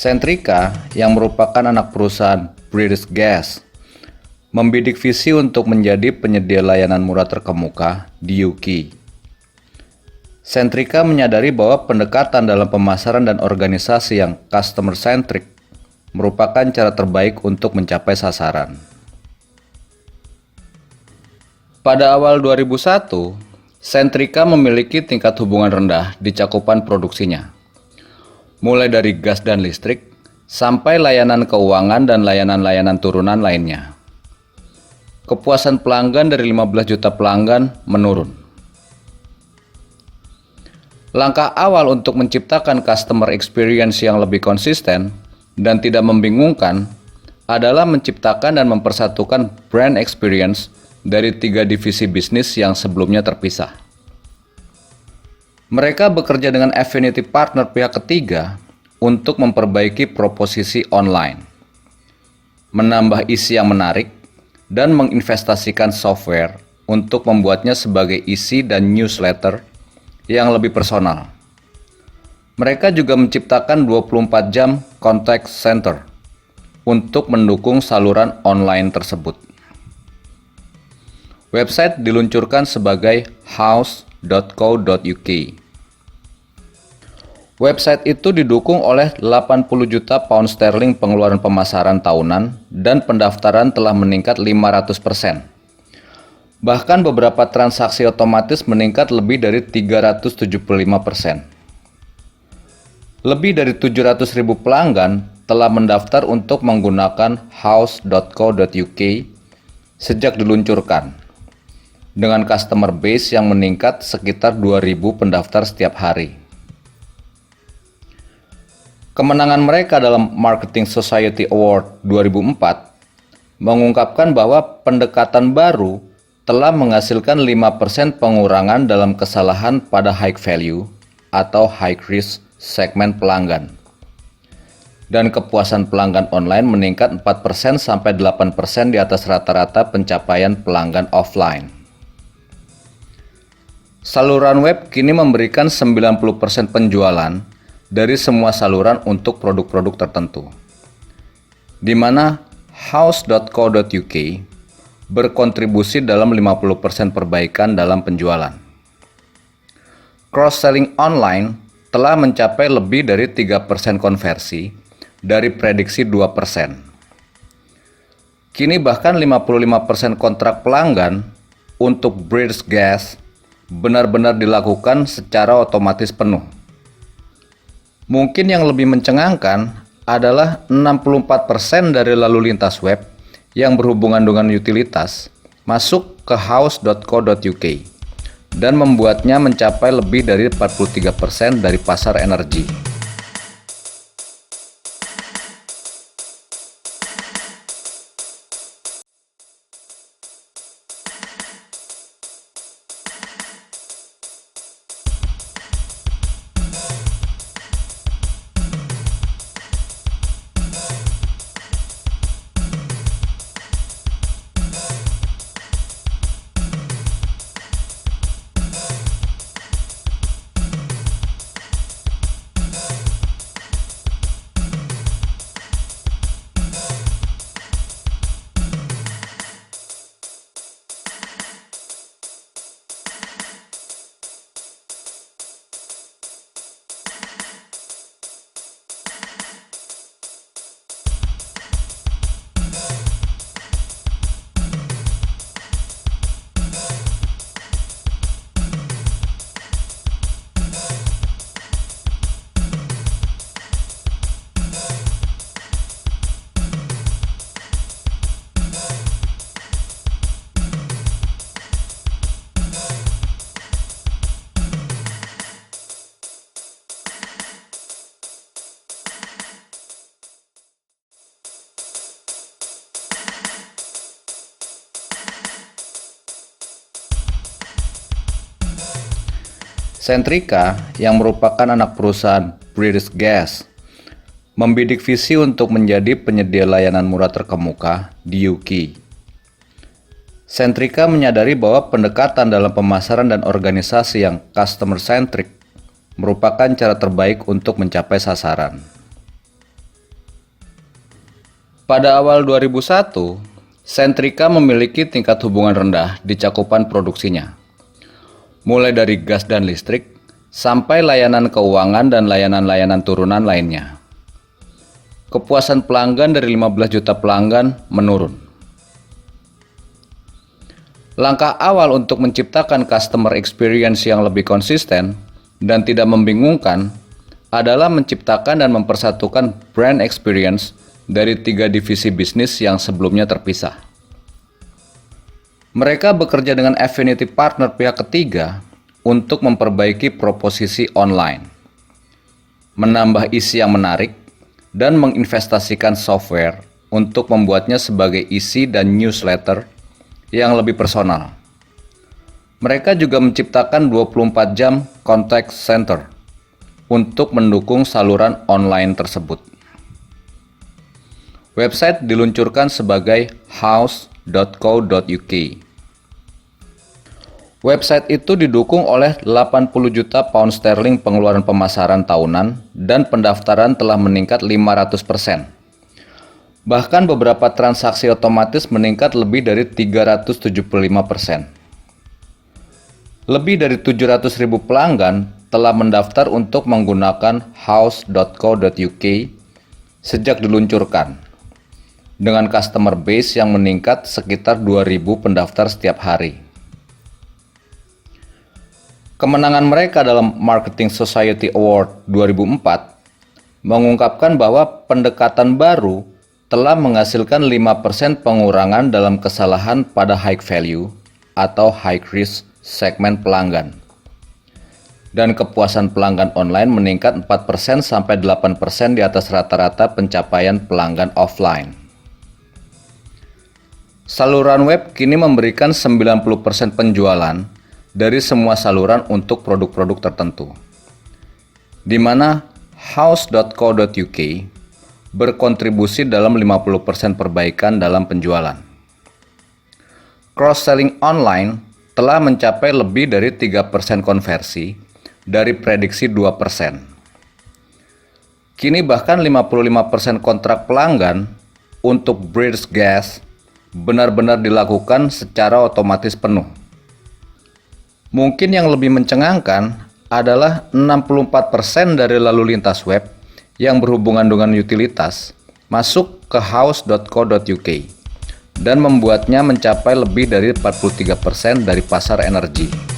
Centrica, yang merupakan anak perusahaan British Gas, membidik visi untuk menjadi penyedia layanan murah terkemuka di UK. Centrica menyadari bahwa pendekatan dalam pemasaran dan organisasi yang customer-centric merupakan cara terbaik untuk mencapai sasaran. Pada awal 2001, Centrica memiliki tingkat hubungan rendah di cakupan produksinya, mulai dari gas dan listrik, sampai layanan keuangan dan layanan-layanan turunan lainnya. Kepuasan pelanggan dari 15 juta pelanggan menurun. Langkah awal untuk menciptakan customer experience yang lebih konsisten dan tidak membingungkan adalah menciptakan dan mempersatukan brand experience dari 3 divisi bisnis yang sebelumnya terpisah. Mereka bekerja dengan affinity partner pihak ketiga untuk memperbaiki proposisi online, menambah isi yang menarik, dan menginvestasikan software untuk membuatnya sebagai isi dan newsletter yang lebih personal. Mereka juga menciptakan 24 jam contact center untuk mendukung saluran online tersebut. Website diluncurkan sebagai house.co.uk. Website itu didukung oleh 80 juta pound sterling pengeluaran pemasaran tahunan dan pendaftaran telah meningkat 500%. Bahkan beberapa transaksi otomatis meningkat lebih dari 375%. Lebih dari 700.000 pelanggan telah mendaftar untuk menggunakan house.co.uk sejak diluncurkan, dengan customer base yang meningkat sekitar 2.000 pendaftar setiap hari. Kemenangan mereka dalam Marketing Society Award 2004 mengungkapkan bahwa pendekatan baru telah menghasilkan 5% pengurangan dalam kesalahan pada high value atau high risk segmen pelanggan. Dan kepuasan pelanggan online meningkat 4% sampai 8% di atas rata-rata pencapaian pelanggan offline. Saluran web kini memberikan 90% penjualan dari semua saluran untuk produk-produk tertentu, di mana house.co.uk berkontribusi dalam 50% perbaikan dalam penjualan. Cross-selling online telah mencapai lebih dari 3% konversi dari prediksi 2%. Kini bahkan 55% kontrak pelanggan untuk British Gas benar-benar dilakukan secara otomatis penuh. Mungkin yang lebih mencengangkan adalah 64% dari lalu lintas web yang berhubungan dengan utilitas masuk ke house.co.uk dan membuatnya mencapai lebih dari 43% dari pasar energi. Centrica, yang merupakan anak perusahaan British Gas, membidik visi untuk menjadi penyedia layanan murah terkemuka di UK. Centrica menyadari bahwa pendekatan dalam pemasaran dan organisasi yang customer-centric merupakan cara terbaik untuk mencapai sasaran. Pada awal 2001, Centrica memiliki tingkat hubungan rendah di cakupan produksinya, mulai dari gas dan listrik, sampai layanan keuangan dan layanan-layanan turunan lainnya. Kepuasan pelanggan dari 15 juta pelanggan menurun. Langkah awal untuk menciptakan customer experience yang lebih konsisten dan tidak membingungkan adalah menciptakan dan mempersatukan brand experience dari 3 divisi bisnis yang sebelumnya terpisah. Mereka bekerja dengan affinity partner pihak ketiga untuk memperbaiki proposisi online, menambah isi yang menarik, dan menginvestasikan software untuk membuatnya sebagai isi dan newsletter yang lebih personal. Mereka juga menciptakan 24 jam contact center untuk mendukung saluran online tersebut. Website diluncurkan sebagai house.co.uk. Website itu didukung oleh 80 juta pound sterling pengeluaran pemasaran tahunan dan pendaftaran telah meningkat 500%. Bahkan beberapa transaksi otomatis meningkat lebih dari 375%. Lebih dari 700.000 pelanggan telah mendaftar untuk menggunakan house.co.uk sejak diluncurkan, dengan customer base yang meningkat sekitar 2.000 pendaftar setiap hari. Kemenangan mereka dalam Marketing Society Award 2004 mengungkapkan bahwa pendekatan baru telah menghasilkan 5% pengurangan dalam kesalahan pada high value atau high risk segmen pelanggan. Dan kepuasan pelanggan online meningkat 4% sampai 8% di atas rata-rata pencapaian pelanggan offline. Saluran web kini memberikan 90% penjualan dari semua saluran untuk produk-produk tertentu, di mana house.co.uk berkontribusi dalam 50% perbaikan dalam penjualan. Cross-selling online telah mencapai lebih dari 3% konversi dari prediksi 2%. Kini bahkan 55% kontrak pelanggan untuk British Gas benar-benar dilakukan secara otomatis penuh. Mungkin yang lebih mencengangkan adalah 64% dari lalu lintas web yang berhubungan dengan utilitas masuk ke house.co.uk dan membuatnya mencapai lebih dari 43% dari pasar energi.